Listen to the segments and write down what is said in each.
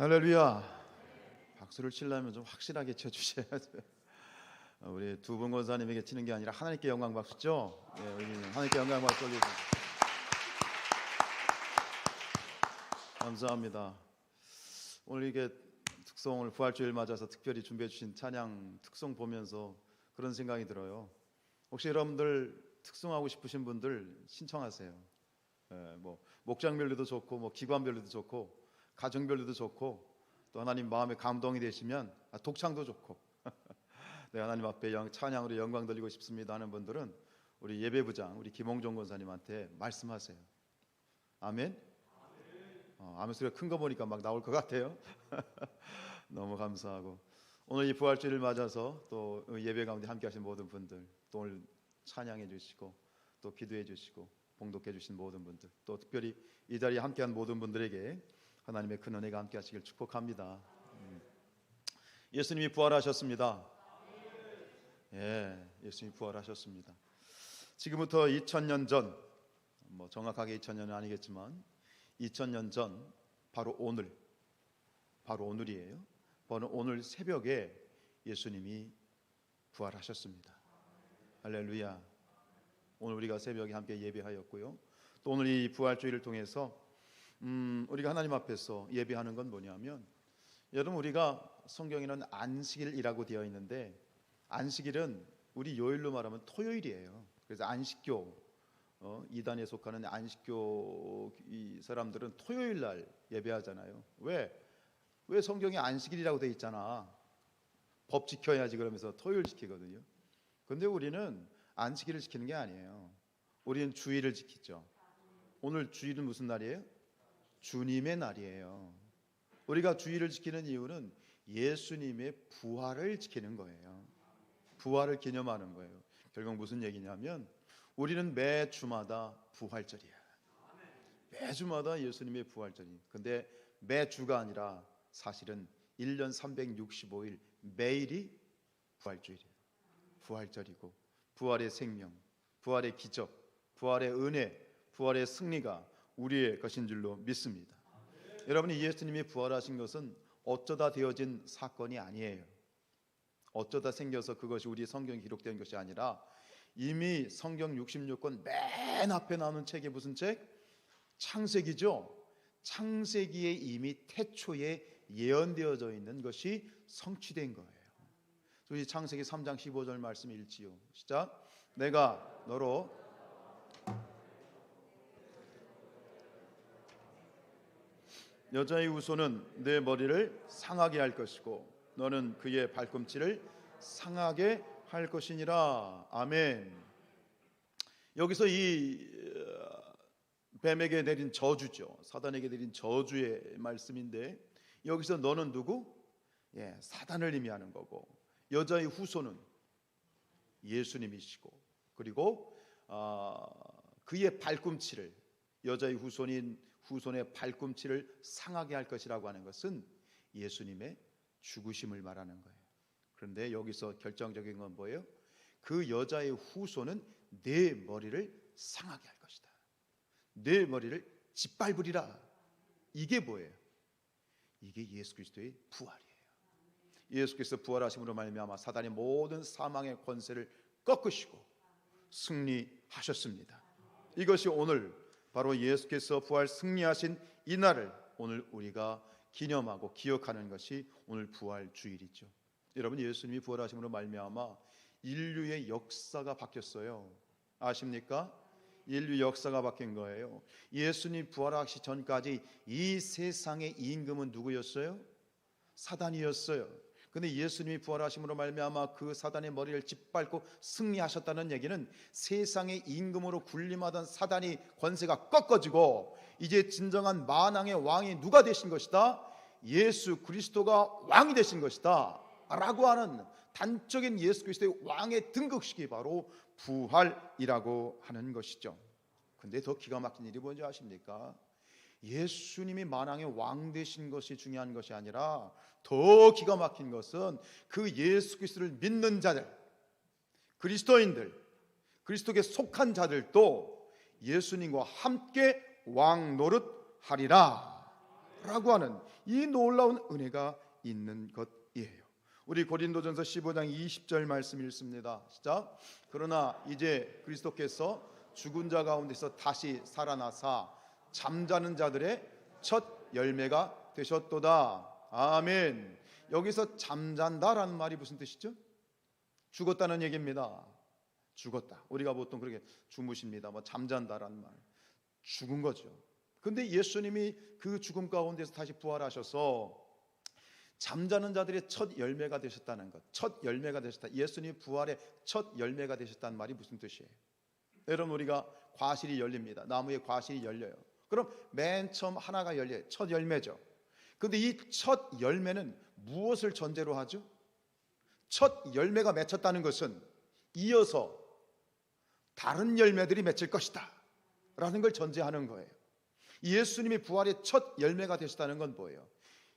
할렐루야. 박수를 치려면 좀 확실하게 쳐주셔야 돼요. 우리 두 분 권사님에게 치는 게 아니라 하나님께 영광 박수죠. 네, 우리 하나님께 영광 박수 올리세요. 감사합니다. 오늘 이게 특송을 부활주일 맞아서 특별히 준비해 주신 찬양 특송 보면서 그런 생각이 들어요. 혹시 여러분들 특송하고 싶으신 분들 신청하세요. 뭐 목장별로도 좋고 뭐 기관별로도 좋고 가정별로도 좋고 또 하나님 마음에 감동이 되시면 독창도 좋고 네, 하나님 앞에 찬양으로 영광 돌리고 싶습니다 하는 분들은 우리 예배부장 우리 김홍종 권사님한테 말씀하세요. 아멘. 아멘 소리가 큰 거 보니까 막 나올 것 같아요. 너무 감사하고 오늘 이 부활주일을 맞아서 또 예배 가운데 함께 하신 모든 분들 또 오늘 찬양해 주시고 또 기도해 주시고 봉독해 주신 모든 분들 또 특별히 이 자리에 함께한 모든 분들에게 하나님의 큰 은혜가 함께 하시길 축복합니다. 예수님이 부활하셨습니다. 예수님이 부활하셨습니다. 지금부터 2000년 전, 뭐 정확하게 2000년은 아니겠지만 2000년 전 바로 오늘이에요. 바로 오늘 새벽에 예수님이 부활하셨습니다. 할렐루야. 오늘 우리가 새벽에 함께 예배하였고요. 또 오늘 이 부활주일을 통해서 우리가 하나님 앞에서 예배하는 건 뭐냐면 여러분 우리가 성경에는 안식일이라고 되어 있는데 안식일은 우리 요일로 말하면 토요일이에요. 그래서 안식교 이단에 속하는 안식교 이 사람들은 토요일 날 예배하잖아요. 왜 성경에 안식일이라고 되어 있잖아. 법 지켜야지 그러면서 토요일 지키거든요. 근데 우리는 안식일을 지키는 게 아니에요. 우리는 주일을 지키죠. 오늘 주일은 무슨 날이에요? 주님의 날이에요. 우리가 주일을 지키는 이유는 예수님의 부활을 지키는 거예요. 부활을 기념하는 거예요. 결국 무슨 얘기냐면 우리는 매 주마다 부활절이야. 매 주마다 예수님의 부활절이. 근데 매 주가 아니라 사실은 1년 365일 매일이 부활주일이에요. 부활절이고 부활의 생명, 부활의 기적, 부활의 은혜, 부활의 승리가 우리의 것인 줄로 믿습니다. 여러분이 예수님이 부활하신 것은 어쩌다 되어진 사건이 아니에요. 어쩌다 생겨서 그것이 우리 성경에 기록된 것이 아니라 이미 성경 66권 맨 앞에 나오는 책이 무슨 책? 창세기죠. 창세기에 이미 태초에 예언되어져 있는 것이 성취된 거예요. 우리 창세기 3장 15절 말씀 읽지요. 시작. 내가 너로 여자의 후손은 내 머리를 상하게 할 것이고 너는 그의 발꿈치를 상하게 할 것이니라. 아멘. 여기서 이 뱀에게 내린 저주죠. 사단에게 내린 저주의 말씀인데 여기서 너는 누구? 사단을 의미하는 거고 여자의 후손은 예수님이시고 그리고 그의 발꿈치를 여자의 후손의 발꿈치를 상하게 할 것이라고 하는 것은 예수님의 죽으심을 말하는 거예요. 그런데 여기서 결정적인 건 뭐예요? 그 여자의 후손은 내 머리를 상하게 할 것이다. 내 머리를 짓밟으리라. 이게 뭐예요? 이게 예수 그리스도의 부활이에요. 예수께서 부활하심으로 말미암아 사단의 모든 사망의 권세를 꺾으시고 승리하셨습니다. 이것이 오늘 바로 예수께서 부활 승리하신 이 날을 오늘 우리가 기념하고 기억하는 것이 오늘 부활 주일이죠. 여러분 예수님이 부활하심으로 말미암아 인류의 역사가 바뀌었어요. 아십니까? 인류 역사가 바뀐 거예요. 예수님 부활하시 전까지 이 세상의 임금은 누구였어요? 사단이었어요. 근데 예수님이 부활하심으로 말미암아 그 사단의 머리를 짓밟고 승리하셨다는 얘기는 세상의 임금으로 군림하던 사단이 권세가 꺾어지고 이제 진정한 만왕의 왕이 누가 되신 것이다? 예수 그리스도가 왕이 되신 것이다 라고 하는 단적인 예수 그리스도의 왕의 등극식이 바로 부활이라고 하는 것이죠. 근데 더 기가 막힌 일이 뭔지 아십니까? 예수님이 만왕의 왕 되신 것이 중요한 것이 아니라 더 기가 막힌 것은 그 예수 그리스도를 믿는 자들, 그리스도인들, 그리스도께 속한 자들도 예수님과 함께 왕 노릇하리라. 라고 하는 이 놀라운 은혜가 있는 것이에요. 우리 고린도전서 15장 20절 말씀 읽습니다. 시작. 그러나 이제 그리스도께서 죽은 자 가운데서 다시 살아나사 잠자는 자들의 첫 열매가 되셨도다. 아멘. 여기서 잠잔다라는 말이 무슨 뜻이죠? 죽었다는 얘기입니다. 죽었다. 우리가 보통 그렇게 주무십니다. 잠잔다라는 말. 죽은 거죠. 근데 예수님이 그 죽음 가운데서 다시 부활하셔서 잠자는 자들의 첫 열매가 되셨다는 것. 첫 열매가 되셨다. 예수님이 부활의 첫 열매가 되셨다는 말이 무슨 뜻이에요? 여러분, 우리가 과실이 열립니다. 나무에 과실이 열려요. 그럼 맨 처음 하나가 열려요. 첫 열매죠. 근데 이 첫 열매는 무엇을 전제로 하죠? 첫 열매가 맺혔다는 것은 이어서 다른 열매들이 맺힐 것이다 라는 걸 전제하는 거예요. 예수님이 부활의 첫 열매가 되셨다는 건 뭐예요?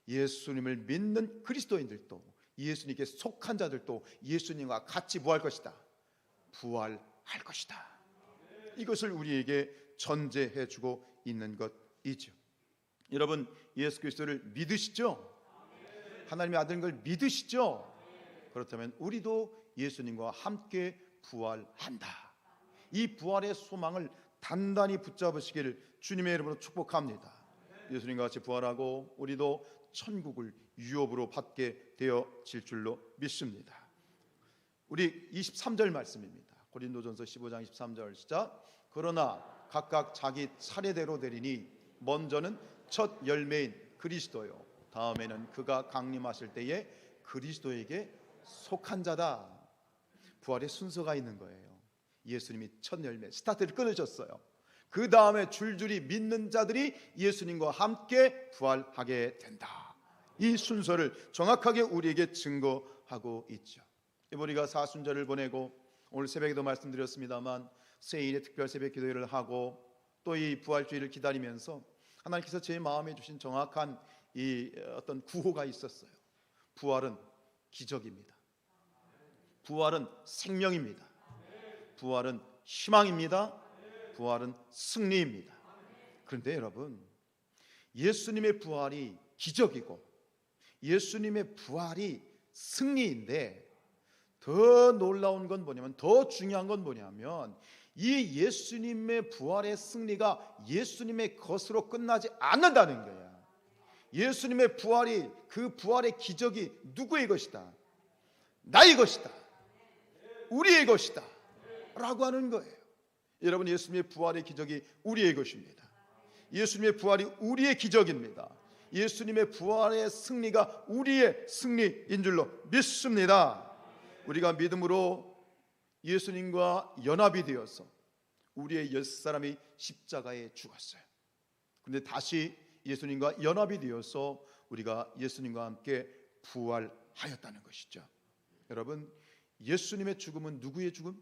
예수님을 믿는 그리스도인들도, 예수님께 속한 자들도 예수님과 같이 뭐할 것이다? 부활할 것이다. 이것을 우리에게 전제해 주고 있는 것이죠. 여러분, 예수 그리스도를 믿으시죠? 하나님의 아들인 걸 믿으시죠? 그렇다면 우리도 예수님과 함께 부활한다. 이 부활의 소망을 단단히 붙잡으시기를 주님의 이름으로 축복합니다. 예수님과 같이 부활하고 우리도 천국을 유업으로 받게 되어질 줄로 믿습니다. 우리 23절 말씀입니다. 고린도전서 15장 23절 시작. 그러나 각각 자기 차례대로 되리니 먼저는 첫 열매인 그리스도요, 다음에는 그가 강림하실 때에 그리스도에게 속한 자다. 부활의 순서가 있는 거예요. 예수님이 첫 열매 스타트를 끊으셨어요. 그 다음에 줄줄이 믿는 자들이 예수님과 함께 부활하게 된다. 이 순서를 정확하게 우리에게 증거하고 있죠. 우리가 사순절을 보내고 오늘 새벽에도 말씀드렸습니다만 새해인의 특별 새벽 기도회를 하고 또 이 부활주의를 기다리면서 하나님께서 제 마음에 주신 정확한 이 어떤 구호가 있었어요. 부활은 기적입니다. 부활은 생명입니다. 부활은 희망입니다. 부활은 승리입니다. 그런데 여러분, 예수님의 부활이 기적이고 예수님의 부활이 승리인데 더 놀라운 건 뭐냐면, 더 중요한 건 뭐냐면 이 예수님의 부활의 승리가 예수님의 것으로 끝나지 않는다는 거야. 예수님의 부활이, 그 부활의 기적이 누구의 것이다? 나의 것이다. 우리의 것이다 라고 하는 거예요. 여러분, 예수님의 부활의 기적이 우리의 것입니다. 예수님의 부활이 우리의 기적입니다. 예수님의 부활의 승리가 우리의 승리인 줄로 믿습니다. 우리가 믿음으로 예수님과 연합이 되어서 우리의 옛사람이 십자가에 죽었어요. 그런데 다시 예수님과 연합이 되어서 우리가 예수님과 함께 부활하였다는 것이죠. 여러분, 예수님의 죽음은 누구의 죽음?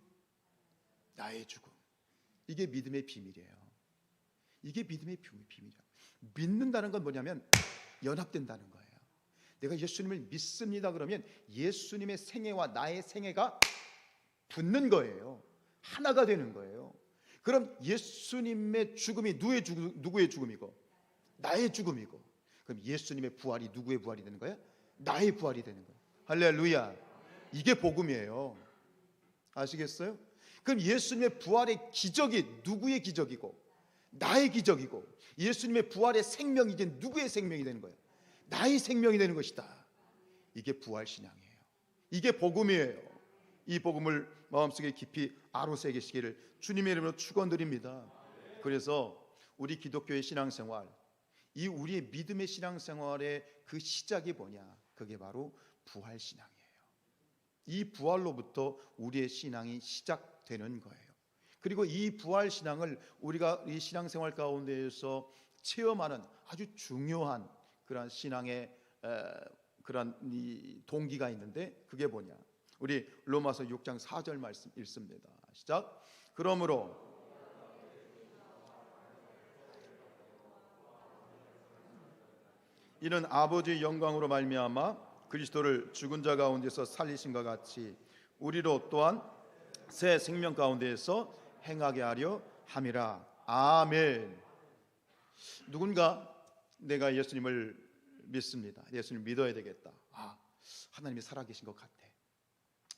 나의 죽음. 이게 믿음의 비밀이에요. 이게 믿음의 비밀이에요. 믿는다는 건 뭐냐면 연합된다는 거예요. 내가 예수님을 믿습니다 그러면 예수님의 생애와 나의 생애가 붙는 거예요. 하나가 되는 거예요. 그럼 예수님의 죽음이 누구의 죽음이고? 나의 죽음이고. 그럼 예수님의 부활이 누구의 부활이 되는 거야? 나의 부활이 되는 거예요. 할렐루야. 이게 복음이에요. 아시겠어요? 그럼 예수님의 부활의 기적이 누구의 기적이고? 나의 기적이고, 예수님의 부활의 생명이 이제 누구의 생명이 되는 거예요? 나의 생명이 되는 것이다. 이게 부활신앙이에요. 이게 복음이에요. 이 복음을 마음속에 깊이 아로새기시기를 주님의 이름으로 축원드립니다. 그래서 우리 기독교의 신앙생활, 이 우리의 믿음의 신앙생활의 그 시작이 뭐냐? 그게 바로 부활신앙이에요. 이 부활로부터 우리의 신앙이 시작되는 거예요. 그리고 이 부활신앙을 우리가 이 신앙생활 가운데에서 체험하는 아주 중요한 그런 신앙의 그런 이 동기가 있는데, 그게 뭐냐? 우리 로마서 6장 4절 말씀 읽습니다. 시작. 그러므로 이는 아버지의 영광으로 말미암아 그리스도를 죽은 자 가운데서 살리신과 같이 우리로 또한 새 생명 가운데에서 행하게 하려 함이라. 아멘. 누군가 내가 예수님을 믿습니다. 예수님 믿어야 되겠다. 하나님이 살아계신 것 같아.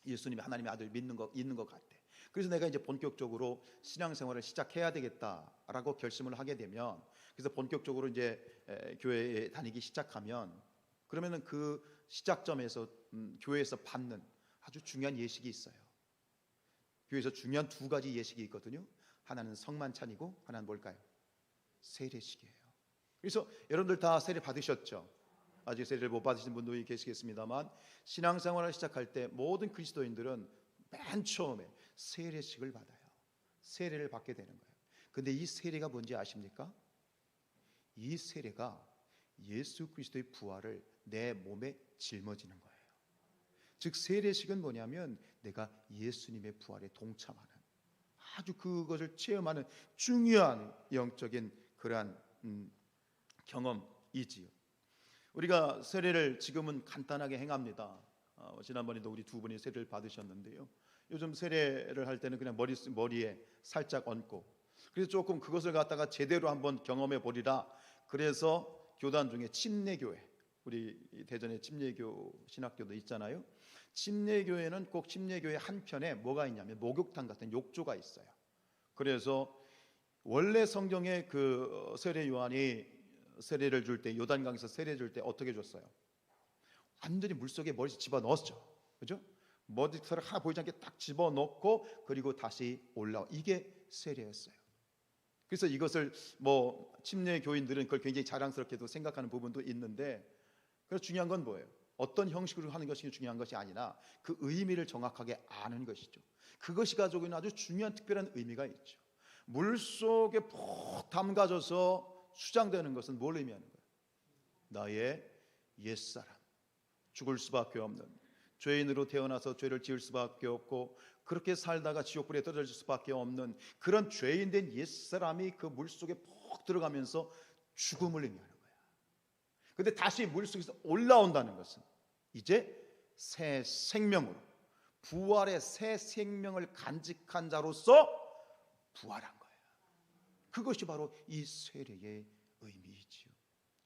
예수님이 하나님의 아들 있는 것 같아. 그래서 내가 이제 본격적으로 신앙생활을 시작해야 되겠다라고 결심을 하게 되면, 그래서 본격적으로 이제 교회에 다니기 시작하면, 그러면은 그 시작점에서 교회에서 받는 아주 중요한 예식이 있어요. 교회에서 중요한 두 가지 예식이 있거든요. 하나는 성만찬이고 하나는 뭘까요? 세례식이에요. 그래서 여러분들 다 세례 받으셨죠? 아직 세례를 못 받으신 분들이 계시겠습니다만, 신앙생활을 시작할 때 모든 그리스도인들은 맨 처음에 세례식을 받아요. 세례를 받게 되는 거예요. 근데 이 세례가 뭔지 아십니까? 이 세례가 예수 그리스도의 부활을 내 몸에 짊어지는 거예요. 즉 세례식은 뭐냐면 내가 예수님의 부활에 동참하는, 아주 그것을 체험하는 중요한 영적인 그러한 경험이지요. 우리가 세례를 지금은 간단하게 행합니다. 지난번에도 우리 두 분이 세례를 받으셨는데요. 요즘 세례를 할 때는 그냥 머리에 살짝 얹고, 그래서 조금 그것을 갖다가 제대로 한번 경험해 보리라. 그래서 교단 중에 침례교회, 우리 대전에 침례교 신학교도 있잖아요. 침례교회는 꼭 침례교회 한편에 뭐가 있냐면 목욕탕 같은 욕조가 있어요. 그래서 원래 성경에 그 세례 요한이 세례를 줄 때, 요단강에서 세례 줄 때 어떻게 줬어요? 완전히 물속에 머리 집어넣었죠. 그죠? 머리털을 하나 보이지 않게 딱 집어넣고 그리고 다시 올라와. 이게 세례였어요. 그래서 이것을 뭐 침례 교인들은 그걸 굉장히 자랑스럽게도 생각하는 부분도 있는데, 그래서 중요한 건 뭐예요? 어떤 형식으로 하는 것이 중요한 것이 아니라 그 의미를 정확하게 아는 것이죠. 그것이 가지고 있는 아주 중요한 특별한 의미가 있죠. 물속에 푹 담가져서 수장되는 것은 뭘 의미하는 거예요? 나의 옛사람, 죽을 수밖에 없는, 죄인으로 태어나서 죄를 지을 수밖에 없고 그렇게 살다가 지옥불에 떨어질 수밖에 없는 그런 죄인된 옛사람이 그 물속에 푹 들어가면서 죽음을 의미하는 거예요. 근데 다시 물속에서 올라온다는 것은 이제 새 생명으로, 부활의 새 생명을 간직한 자로서 부활한 거예요. 그것이 바로 이 세례의 의미이지요.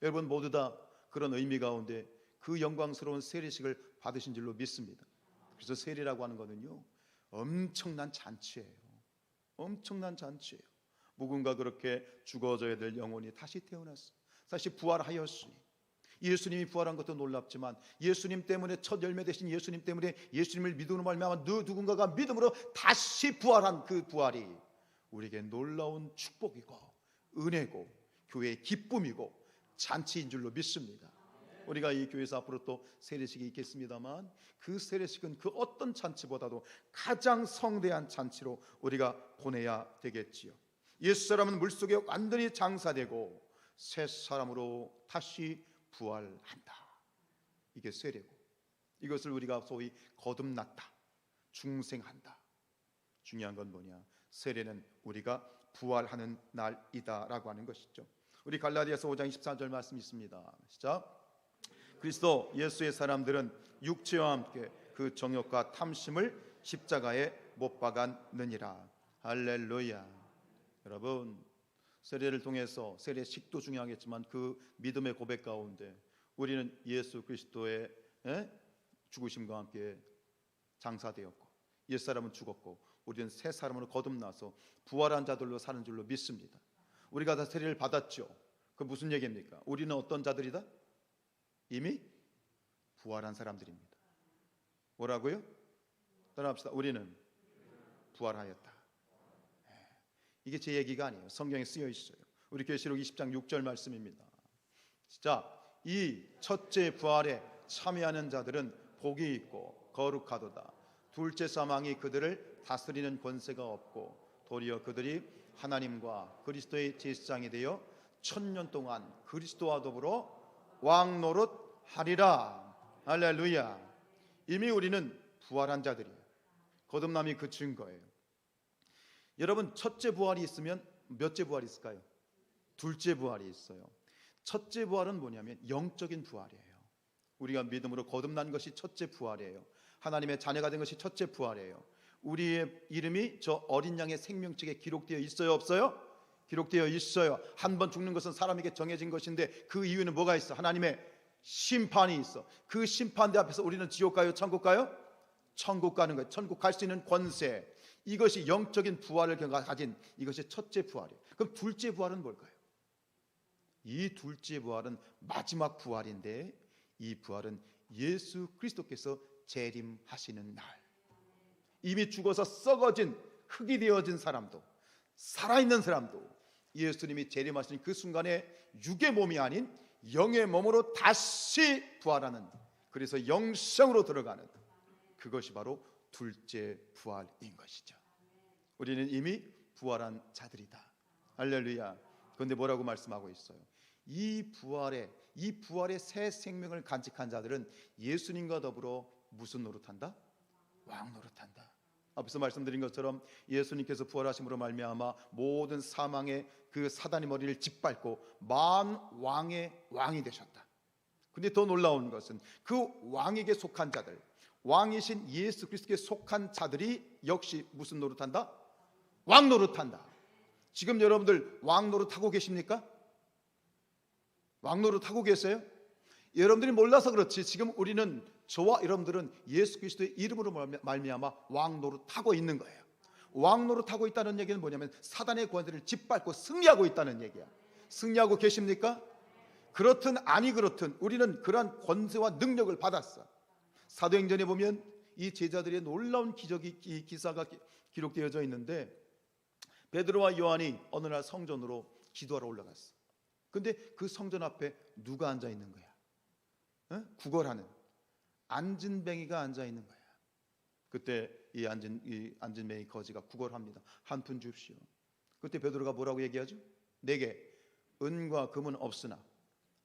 여러분 모두 다 그런 의미 가운데 그 영광스러운 세례식을 받으신 줄로 믿습니다. 그래서 세례라고 하는 것은요, 엄청난 잔치예요. 엄청난 잔치예요. 누군가 그렇게 죽어져야 될 영혼이 다시 태어났어요. 다시 부활하였으니, 예수님이 부활한 것도 놀랍지만 예수님 때문에 첫 열매 되신 예수님 때문에, 예수님을 믿음으로 말미암아 누군가가 믿음으로 다시 부활한 그 부활이 우리에게 놀라운 축복이고 은혜고 교회의 기쁨이고 잔치인 줄로 믿습니다. 우리가 이 교회에서 앞으로 또 세례식이 있겠습니다만, 그 세례식은 그 어떤 잔치보다도 가장 성대한 잔치로 우리가 보내야 되겠지요. 옛사람은 물속에 완전히 장사되고 새 사람으로 다시 부활한다. 이게 세례고, 이것을 우리가 소위 거듭났다, 중생한다. 중요한 건 뭐냐? 세례는 우리가 부활하는 날이다라고 하는 것이죠. 우리 갈라디아서 5장 24절 말씀 있습니다. 시작. 그리스도 예수의 사람들은 육체와 함께 그 정욕과 탐심을 십자가에 못 박았느니라. 할렐루야. 여러분, 세례를 통해서, 세례식도 중요하겠지만 그 믿음의 고백 가운데 우리는 예수 그리스도의 죽으심과 함께 장사되었고, 옛사람은 죽었고 우리는 새 사람으로 거듭나서 부활한 자들로 사는 줄로 믿습니다. 우리가 다 세례를 받았죠. 그 무슨 얘기입니까? 우리는 어떤 자들이다? 이미 부활한 사람들입니다. 뭐라고요? 따라합시다. 우리는 부활하였다. 이게 제 얘기가 아니에요. 성경에 쓰여 있어요. 우리 계시록 20장 6절 말씀입니다. 자, 이 첫째 부활에 참여하는 자들은 복이 있고 거룩하도다. 둘째 사망이 그들을 다스리는 권세가 없고 도리어 그들이 하나님과 그리스도의 제사장이 되어 1000년 동안 그리스도와 더불어 왕노릇 하리라. 할렐루야. 이미 우리는 부활한 자들이에요. 거듭남이 그 증거예요. 여러분, 첫째 부활이 있으면 몇째 부활이 있을까요? 둘째 부활이 있어요. 첫째 부활은 뭐냐면 영적인 부활이에요. 우리가 믿음으로 거듭난 것이 첫째 부활이에요. 하나님의 자녀가 된 것이 첫째 부활이에요. 우리의 이름이 저 어린 양의 생명책에 기록되어 있어요, 없어요? 기록되어 있어요. 한 번 죽는 것은 사람에게 정해진 것인데 그 이유는 뭐가 있어? 하나님의 심판이 있어. 그 심판대 앞에서 우리는 지옥 가요? 천국 가요? 천국 가는 거예요. 천국 갈 수 있는 권세, 이것이 영적인 부활을 가진 이것이 첫째 부활이에요. 그럼 둘째 부활은 뭘까요? 이 둘째 부활은 마지막 부활인데, 이 부활은 예수 그리스도께서 재림하시는 날, 이미 죽어서 썩어진 흙이 되어진 사람도, 살아있는 사람도 예수님이 재림하시는 그 순간에 육의 몸이 아닌 영의 몸으로 다시 부활하는, 그래서 영생으로 들어가는, 그것이 바로 둘째 부활인 것이죠. 우리는 이미 부활한 자들이다. 할렐루야. 그런데 뭐라고 말씀하고 있어요? 이 부활의 새 생명을 간직한 자들은 예수님과 더불어 무슨 노릇한다? 왕 노릇한다. 앞서 말씀드린 것처럼 예수님께서 부활하심으로 말미암아 모든 사망의 그 사단의 머리를 짓밟고 만왕의 왕이 되셨다. 근데 더 놀라운 것은 그 왕에게 속한 자들, 왕이신 예수 그리스도께 속한 자들이 역시 무슨 노릇한다? 왕 노릇한다. 지금 여러분들 왕 노릇하고 계십니까? 왕 노릇하고 계세요? 여러분들이 몰라서 그렇지 지금 우리는, 저와 여러분들은 예수 그리스도의 이름으로 말미암아 왕 노릇하고 있는 거예요. 왕 노릇하고 있다는 얘기는 뭐냐면 사단의 권세를 짓밟고 승리하고 있다는 얘기야. 승리하고 계십니까? 그렇든 아니 그렇든 우리는 그러한 권세와 능력을 받았어. 사도행전에 보면 이 제자들의 놀라운 기적이, 이 기사가 기록되어져 있는데, 베드로와 요한이 어느 날 성전으로 기도하러 올라갔어. 근데 그 성전 앞에 누가 앉아 있는 거야? 구걸하는 안진뱅이가 앉아 있는 거야. 그때 이 안진뱅이 거지가 구걸합니다. 한 푼 줍시오. 그때 베드로가 뭐라고 얘기하죠? 내게 은과 금은 없으나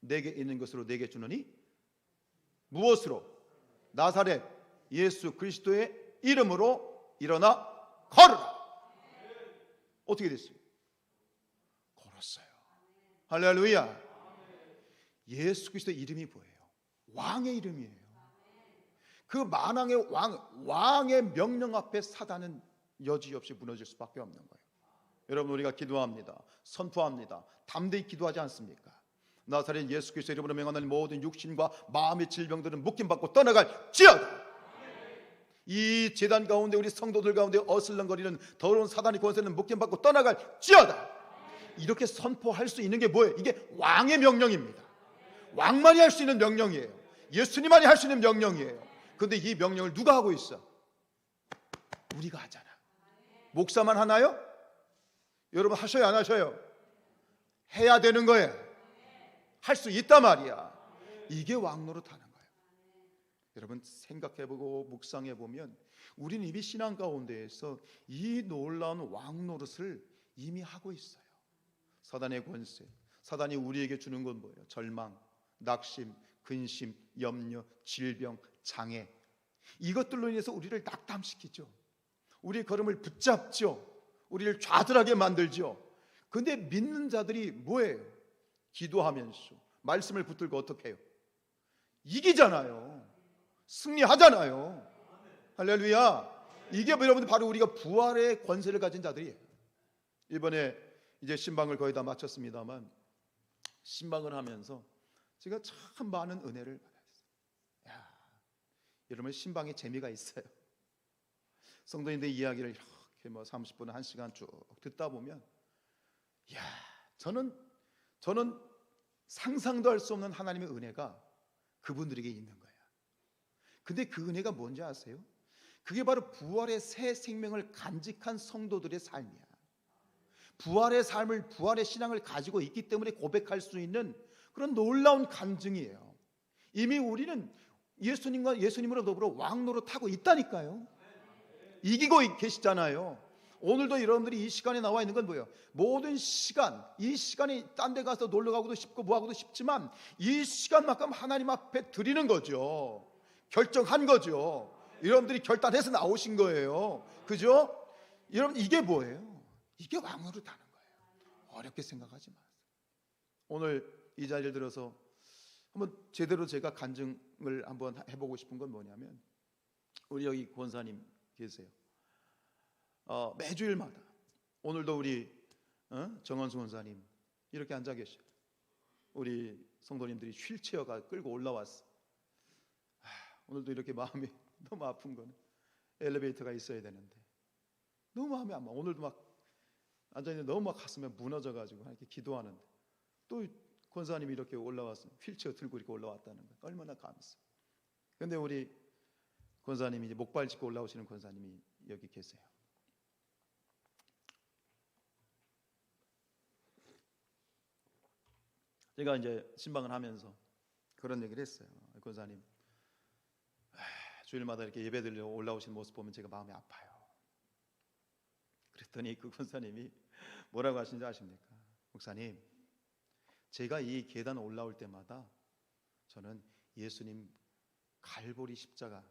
내게 있는 것으로 내게 주노니 무엇으로? 나사렛 예수 그리스도의 이름으로 일어나 걸으라. 어떻게 됐어요? 걸었어요. 할렐루야. 예수 그리스도의 이름이 뭐예요? 왕의 이름이에요. 그 만왕의 왕의 명령 앞에 사단은 여지없이 무너질 수밖에 없는 거예요. 여러분, 우리가 기도합니다. 선포합니다. 담대히 기도하지 않습니까? 나사렛 예수 그리스도 이름으로 명하는 모든 육신과 마음의 질병들은 묶임받고 떠나갈지어다. 이 제단 가운데 우리 성도들 가운데 어슬렁거리는 더러운 사단의 권세는 묶임받고 떠나갈지어다. 이렇게 선포할 수 있는 게 뭐예요? 이게 왕의 명령입니다. 왕만이 할 수 있는 명령이에요. 예수님만이 할 수 있는 명령이에요. 그런데 이 명령을 누가 하고 있어? 우리가 하잖아. 목사만 하나요? 여러분 하셔요 안 하셔요? 해야 되는 거예요. 할 수 있단 말이야. 이게 왕 노릇하는 거예요. 여러분 생각해보고 묵상해보면 우리는 이미 신앙 가운데에서 이 놀라운 왕 노릇을 이미 하고 있어요. 사단의 권세, 사단이 우리에게 주는 건 뭐예요? 절망, 낙심, 근심, 염려, 질병, 장애, 이것들로 인해서 우리를 낙담시키죠. 우리의 걸음을 붙잡죠. 우리를 좌절하게 만들죠. 그런데 믿는 자들이 뭐예요? 기도하면서 말씀을 붙들고 어떻게 해요? 이기잖아요. 승리하잖아요. 할렐루야. 이게 여러분들 바로 우리가 부활의 권세를 가진 자들이에요. 이번에 이제 신방을 거의 다 마쳤습니다만, 신방을 하면서 제가 참 많은 은혜를 받았어요. 여러분 신방에 재미가 있어요. 성도님들 이야기를 이렇게 30분 1시간 쭉 듣다 보면 저는 상상도 할 수 없는 하나님의 은혜가 그분들에게 있는 거예요. 근데 그 은혜가 뭔지 아세요? 그게 바로 부활의 새 생명을 간직한 성도들의 삶이야. 부활의 삶을, 부활의 신앙을 가지고 있기 때문에 고백할 수 있는 그런 놀라운 간증이에요. 이미 우리는 예수님으로 더불어 왕 노릇하고 있다니까요. 이기고 계시잖아요. 오늘도 여러분들이 이 시간에 나와 있는 건 뭐예요? 모든 시간, 이 시간이 딴 데 가서 놀러 가고도 싶고 뭐하고도 싶지만 이 시간만큼 하나님 앞에 드리는 거죠. 결정한 거죠. 여러분들이 결단해서 나오신 거예요. 그죠? 여러분 이게 뭐예요? 이게 왕 노릇하는 거예요. 어렵게 생각하지 마세요. 오늘 이 자리를 들어서 한번 제대로 제가 간증을 한번 해보고 싶은 건 뭐냐면, 우리 여기 권사님 계세요. 매주일마다, 오늘도 우리 정원수 원사님 이렇게 앉아 계셔. 우리 성도님들이 휠체어가 끌고 올라왔어. 오늘도 이렇게 마음이 너무 아픈 거는 엘리베이터가 있어야 되는데 너무 마음이 안 와. 오늘도 막 앉아있는데 너무 막 가슴에 무너져가지고 이렇게 기도하는데 또 권사님이 이렇게 올라왔어. 휠체어 들고 이렇게 올라왔다는 거예요. 얼마나 감사. 근데 우리 권사님이 이제 목발 짚고 올라오시는 권사님이 여기 계세요. 제가 이제 신방을 하면서 그런 얘기를 했어요. 권사님, 주일마다 이렇게 예배드리러 올라오시는 모습 보면 제가 마음이 아파요. 그랬더니 그 권사님이 뭐라고 하시는지 아십니까? 목사님, 제가 이 계단 올라올 때마다 저는 예수님 갈보리 십자가,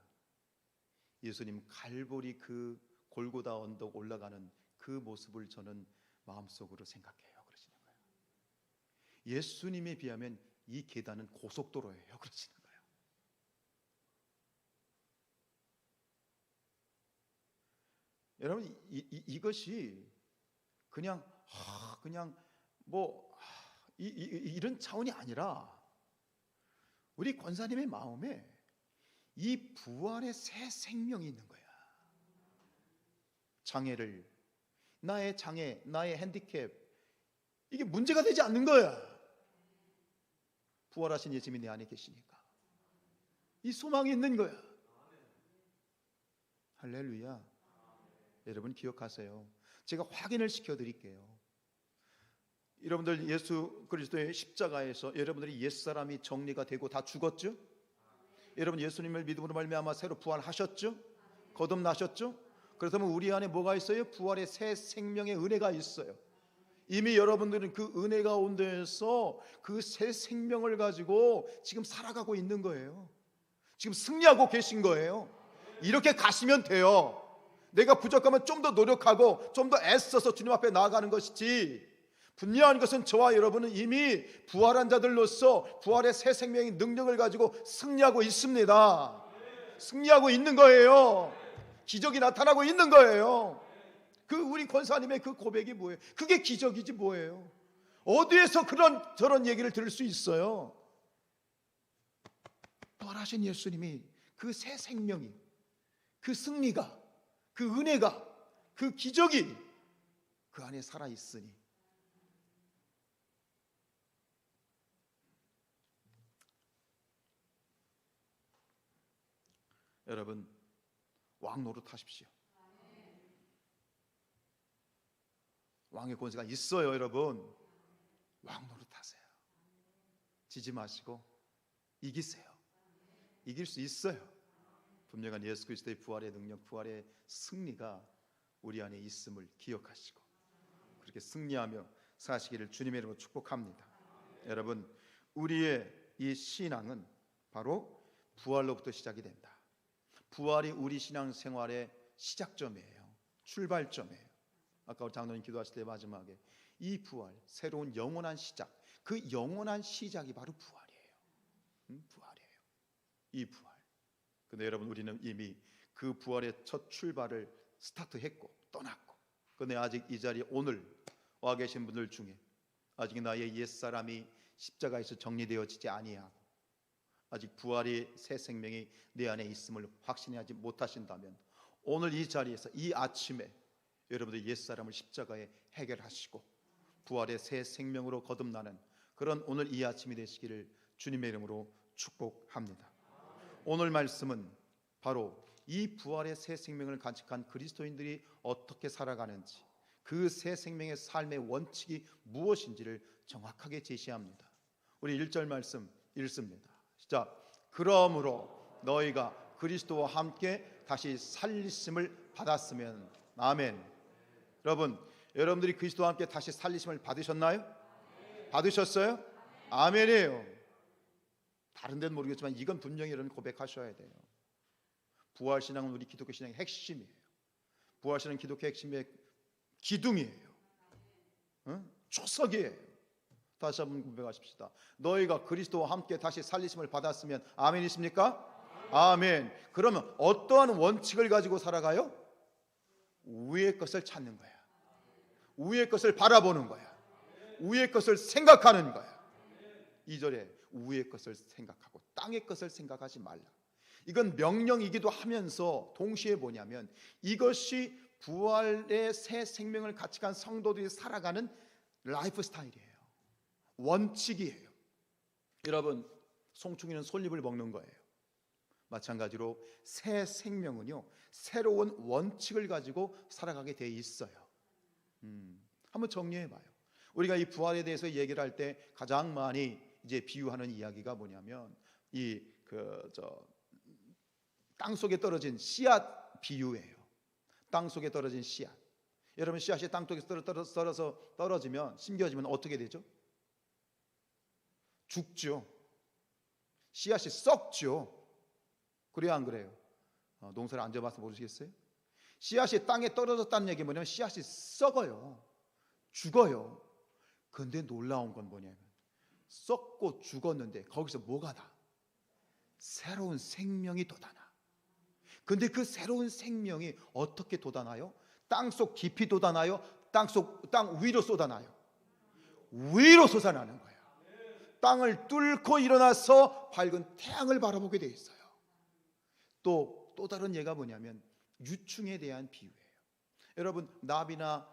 예수님 갈보리 그 골고다 언덕 올라가는 그 모습을 저는 마음속으로 생각해요. 그러시는 거예요. 예수님에 비하면 이 계단은 고속도로예요. 그러시는 거예요. 여러분, 이것이 그냥 뭐 이런 차원이 아니라 우리 권사님의 마음에 이 부활의 새 생명이 있는 거야. 장애를, 나의 장애, 나의 핸디캡, 이게 문제가 되지 않는 거야. 부활하신 예수님이 내 안에 계시니까 이 소망이 있는 거야. 할렐루야. 여러분 기억하세요. 제가 확인을 시켜드릴게요. 여러분들 예수 그리스도의 십자가에서 여러분들이 옛사람이 정리가 되고 다 죽었죠? 여러분 예수님을 믿음으로 말미암아 새로 부활하셨죠? 거듭나셨죠? 그렇다면 우리 안에 뭐가 있어요? 부활의 새 생명의 은혜가 있어요. 이미 여러분들은 그 은혜 가운데에서 그 새 생명을 가지고 지금 살아가고 있는 거예요. 지금 승리하고 계신 거예요. 이렇게 가시면 돼요. 내가 부족하면 좀 더 노력하고 좀 더 애써서 주님 앞에 나아가는 것이지, 분명한 것은 저와 여러분은 이미 부활한 자들로서 부활의 새 생명의 능력을 가지고 승리하고 있습니다. 승리하고 있는 거예요. 기적이 나타나고 있는 거예요. 그 우리 권사님의 그 고백이 뭐예요? 그게 기적이지 뭐예요? 어디에서 저런 얘기를 들을 수 있어요? 부활하신 예수님이 그 새 생명이, 그 승리가, 그 은혜가, 그 기적이 그 안에 살아있으니 여러분 왕 노릇하십시오. 왕의 권세가 있어요. 여러분 왕 노릇하세요. 지지 마시고 이기세요. 이길 수 있어요. 분명한 예수 그리스도의 부활의 능력, 부활의 승리가 우리 안에 있음을 기억하시고 그렇게 승리하며 사시기를 주님의 이름으로 축복합니다. 여러분 우리의 이 신앙은 바로 부활로부터 시작이 된다. 부활이 우리 신앙생활의 시작점이에요. 출발점이에요. 아까 우리 장로님 기도하실 때 마지막에 이 부활, 새로운 영원한 시작, 그 영원한 시작이 바로 부활이에요. 부활이에요. 이 부활. 근데 여러분 우리는 이미 그 부활의 첫 출발을 스타트했고 떠났고, 근데 아직 이 자리에 오늘 와 계신 분들 중에 아직 나의 옛사람이 십자가에서 정리되어지지 아니하고 아직 부활의 새 생명이 내 안에 있음을 확신하지 못하신다면 오늘 이 자리에서 이 아침에 여러분들 옛사람을 십자가에 해결하시고 부활의 새 생명으로 거듭나는 그런 오늘 이 아침이 되시기를 주님의 이름으로 축복합니다. 오늘 말씀은 바로 이 부활의 새 생명을 간직한 그리스도인들이 어떻게 살아가는지, 그 새 생명의 삶의 원칙이 무엇인지를 정확하게 제시합니다. 우리 1절 말씀 읽습니다. 시작. 그러므로 너희가 그리스도와 함께 다시 살리심을 받았으면. 아멘. 여러분들이 그리스도와 함께 다시 살리심을 받으셨나요? 받으셨어요? 아멘이에요. 다른 데는 모르겠지만 이건 분명히 여러분 고백하셔야 돼요. 부활신앙은 우리 기독교 신앙의 핵심이에요. 부활신앙은 기독교 핵심의 기둥이에요. 초석이에요. 다시 한번 고백하십시다. 너희가 그리스도와 함께 다시 살리심을 받았으면. 아멘이십니까? 아멘. 그러면 어떠한 원칙을 가지고 살아가요? 위의 것을 찾는 거야. 위의 것을 바라보는 거야. 위의 것을 생각하는 거야. 2절에 위의 것을 생각하고 땅의 것을 생각하지 말라. 이건 명령이기도 하면서 동시에 뭐냐면 이것이 부활의 새 생명을 가치한 성도들이 살아가는 라이프 스타일이에요. 원칙이에요. 여러분, 송충이는 솔잎을 먹는 거예요. 마찬가지로 새 생명은요, 새로운 원칙을 가지고 살아가게 돼 있어요. 한번 정리해봐요. 우리가 이 부활에 대해서 얘기를 할 때 가장 많이 이제 비유하는 이야기가 뭐냐면 땅 속에 떨어진 씨앗 비유예요. 땅 속에 떨어진 씨앗. 여러분, 씨앗이 땅 속에 떨어지면 심겨지면 어떻게 되죠? 죽죠. 씨앗이 썩죠. 그래요, 안 그래요? 농사를 안 져봐서 모르시겠어요? 씨앗이 땅에 떨어졌다는 얘기 뭐냐면 씨앗이 썩어요. 죽어요. 그런데 놀라운 건 뭐냐면 썩고 죽었는데 거기서 뭐가 나? 새로운 생명이 돋아나. 근데 그 새로운 생명이 어떻게 돋아나요? 땅속 깊이 돋아나요? 땅 위로 쏟아나요? 위로 솟아나는 거예요. 땅을 뚫고 일어나서 밝은 태양을 바라보게 돼 있어요. 또 다른 예가 뭐냐면 유충에 대한 비유예요. 여러분, 나비나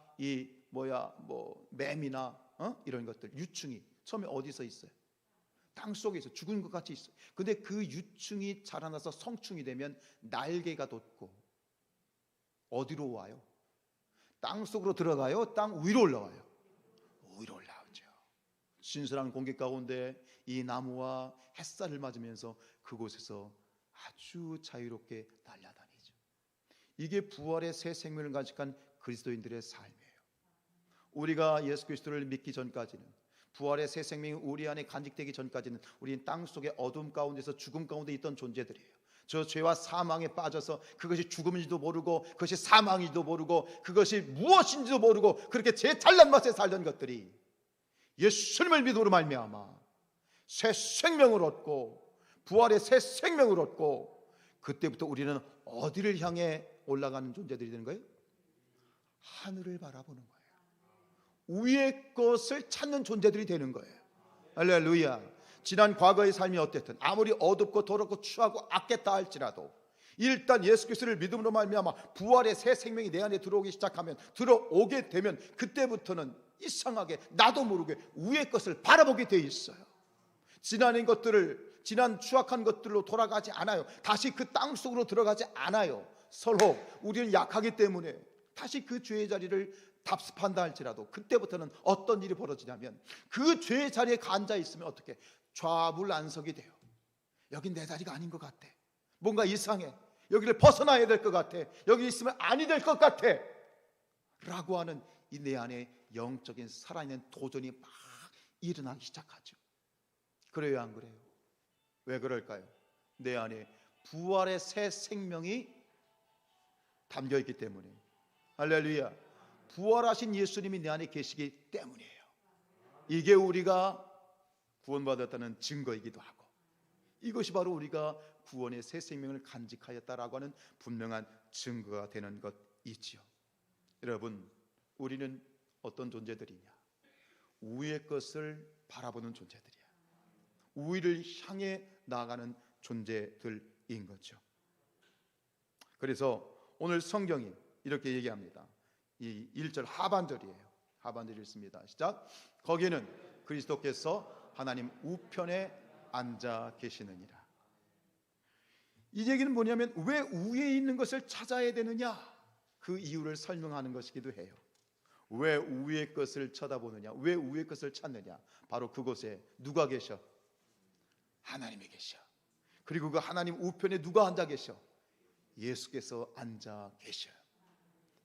뱀이나 이런 것들, 유충이 처음에 어디서 있어요? 땅 속에서 죽은 것 같이 있어요. 근데 그 유충이 자라나서 성충이 되면 날개가 돋고 어디로 와요? 땅 속으로 들어가요? 땅 위로 올라와요? 위로 올라오죠. 신선한 공기 가운데 이 나무와 햇살을 맞으면서 그곳에서 아주 자유롭게 날아다니죠. 이게 부활의 새 생명을 간직한 그리스도인들의 삶이에요. 우리가 예수 그리스도를 믿기 전까지는, 부활의 새 생명이 우리 안에 간직되기 전까지는 우리는 땅 속의 어둠 가운데서 죽음 가운데 있던 존재들이에요. 저 죄와 사망에 빠져서 그것이 죽음인지도 모르고 그것이 사망인지도 모르고 그것이 무엇인지도 모르고 그렇게 제 잘난 맛에 살던 것들이 예수님을 믿음으로 말미암아 새 생명을 얻고 부활의 새 생명을 얻고 그때부터 우리는 어디를 향해 올라가는 존재들이 되는 거예요? 하늘을 바라보는 거예요. 위의 것을 찾는 존재들이 되는 거예요. 할렐루야. 지난 과거의 삶이 어땠든 아무리 어둡고 더럽고 추하고 악했다 할지라도 일단 예수 그리스도를 믿음으로 말미암아 부활의 새 생명이 내 안에 들어오게 되면 그때부터는 이상하게 나도 모르게 위의 것을 바라보게 돼 있어요. 지난 추악한 것들로 돌아가지 않아요. 다시 그 땅 속으로 들어가지 않아요. 서로 우리는 약하기 때문에 다시 그 죄의 자리를 답습한다 할지라도 그때부터는 어떤 일이 벌어지냐면 그 죄의 자리에 앉아 있으면 어떻게 좌불안석이 돼요. 여긴 내 자리가 아닌 것 같아. 뭔가 이상해. 여기를 벗어나야 될 것 같아. 여기 있으면 아니 될 것 같아 라고 하는 이 내 안에 영적인 살아있는 도전이 막 일어나기 시작하죠. 그래요, 안 그래요? 왜 그럴까요? 내 안에 부활의 새 생명이 담겨있기 때문에. 할렐루야. 부활하신 예수님이 내 안에 계시기 때문이에요. 이게 우리가 구원받았다는 증거이기도 하고 이것이 바로 우리가 구원의 새 생명을 간직하였다라고 하는 분명한 증거가 되는 것이지요. 여러분, 우리는 어떤 존재들이냐? 위의 것을 바라보는 존재들이야. 위를 향해 나아가는 존재들인 거죠. 그래서 오늘 성경이 이렇게 얘기합니다. 이 1절 하반절이에요. 하반절 읽습니다. 시작. 거기에는 그리스도께서 하나님 우편에 앉아 계시느니라. 이 얘기는 뭐냐면 왜 위에 있는 것을 찾아야 되느냐, 그 이유를 설명하는 것이기도 해요. 왜 위의 것을 쳐다보느냐, 왜 위의 것을 찾느냐, 바로 그곳에 누가 계셔? 하나님이 계셔. 그리고 그 하나님 우편에 누가 앉아 계셔? 예수께서 앉아 계셔요.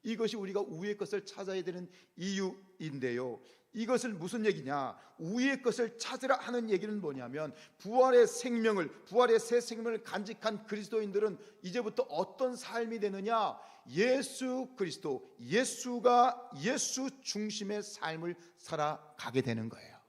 이것이 우리가 위의 것을 찾아야 되는 이유인데요. 이것을 무슨 얘기냐? 위의 것을 찾으라 하는 얘기는 뭐냐면 부활의 새 생명을 간직한 그리스도인들은 이제부터 어떤 삶이 되느냐? 예수 그리스도, 예수가 예수 중심의 삶을 살아가게 되는 거예요.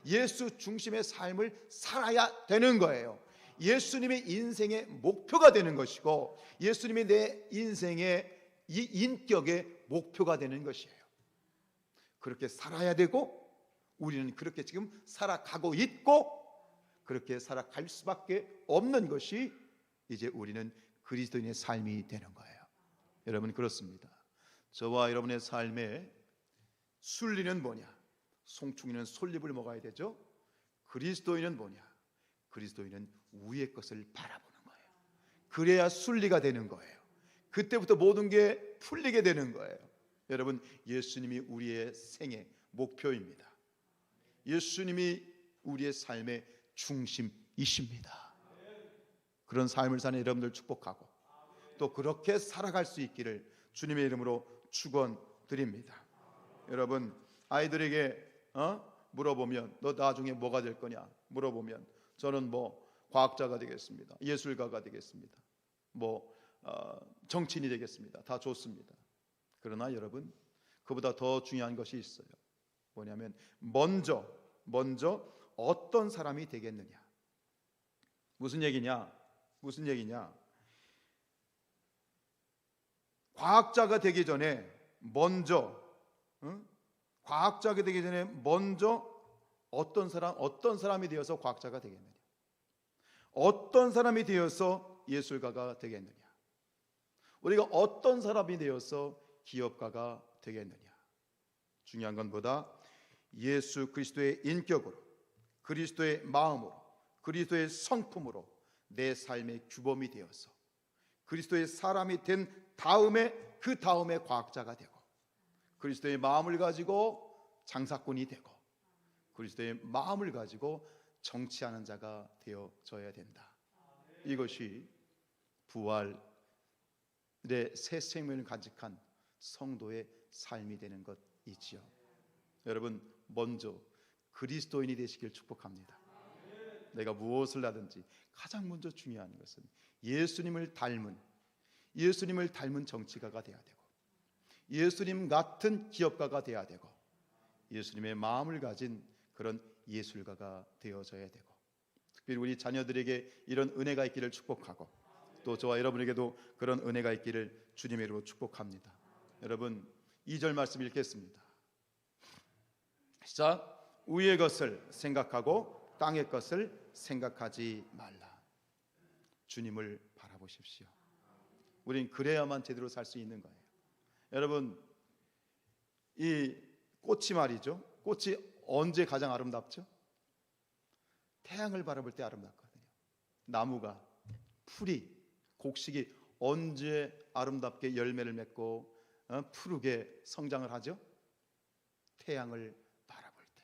예수 중심의 삶을 살아야 되는 거예요. 예수님의 인생의 목표가 되는 것이고 예수님이 내 인생의 이 인격의 목표가 되는 것이에요. 그렇게 살아야 되고 우리는 그렇게 지금 살아가고 있고 그렇게 살아갈 수밖에 없는 것이 이제 우리는 그리스도인의 삶이 되는 거예요. 여러분 그렇습니다. 저와 여러분의 삶에 순리는 뭐냐? 송충이는 솔잎을 먹어야 되죠. 그리스도인은 뭐냐? 그리스도인은 위의 것을 바라보는 거예요. 그래야 순리가 되는 거예요. 그때부터 모든 게 풀리게 되는 거예요. 여러분 예수님이 우리의 생의 목표입니다. 예수님이 우리의 삶의 중심이십니다. 그런 삶을 사는 여러분들 축복하고 또 그렇게 살아갈 수 있기를 주님의 이름으로 축원드립니다. 여러분 아이들에게 물어보면 너 나중에 뭐가 될 거냐 물어보면 저는 과학자가 되겠습니다. 예술가가 되겠습니다. 정치인이 되겠습니다. 다 좋습니다. 그러나 여러분 그보다 더 중요한 것이 있어요. 뭐냐면 먼저 어떤 사람이 되겠느냐. 무슨 얘기냐? 과학자가 되기 전에 먼저 어떤 사람이 되어서 과학자가 되겠느냐? 어떤 사람이 되어서 예술가가 되겠느냐? 우리가 어떤 사람이 되어서 기업가가 되겠느냐? 중요한 것보다 예수 그리스도의 인격으로, 그리스도의 마음으로, 그리스도의 성품으로 내 삶의 규범이 되어서 그리스도의 사람이 된 다음에 그 다음에 과학자가 되고 그리스도의 마음을 가지고 장사꾼이 되고 그리스도의 마음을 가지고 정치하는 자가 되어져야 된다. 이것이 부활의 새 생명을 간직한 성도의 삶이 되는 것이지요. 여러분 먼저 그리스도인이 되시길 축복합니다. 내가 무엇을 하든지 가장 먼저 중요한 것은 예수님을 닮은 정치가가 되어야 되고 예수님 같은 기업가가 되어야 되고 예수님의 마음을 가진 그런 예술가가 되어져야 되고 특별히 우리 자녀들에게 이런 은혜가 있기를 축복하고 또 저와 여러분에게도 그런 은혜가 있기를 주님의 이름으로 축복합니다. 여러분 2절 말씀 읽겠습니다. 시작. 위의 것을 생각하고 땅의 것을 생각하지 말라. 주님을 바라보십시오. 우린 그래야만 제대로 살 수 있는 거예요. 여러분 이 꽃이 말이죠. 꽃이 언제 가장 아름답죠? 태양을 바라볼 때 아름답거든요. 나무가 풀이 곡식이 언제 아름답게 열매를 맺고 푸르게 성장을 하죠? 태양을 바라볼 때.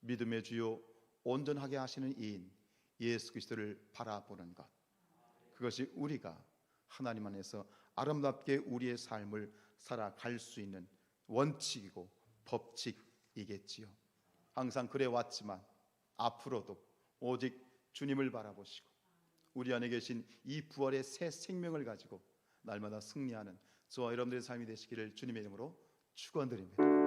믿음의 주요 온전하게 하시는 이인 예수 그리스도를 바라보는 것, 그것이 우리가 하나님 안에서 아름답게 우리의 삶을 살아갈 수 있는 원칙이고 법칙이겠지요. 항상 그래 왔지만 앞으로도 오직 주님을 바라보시고 우리 안에 계신 이 부활의 새 생명을 가지고 날마다 승리하는 저와 여러분들의 삶이 되시기를 주님의 이름으로 축원드립니다.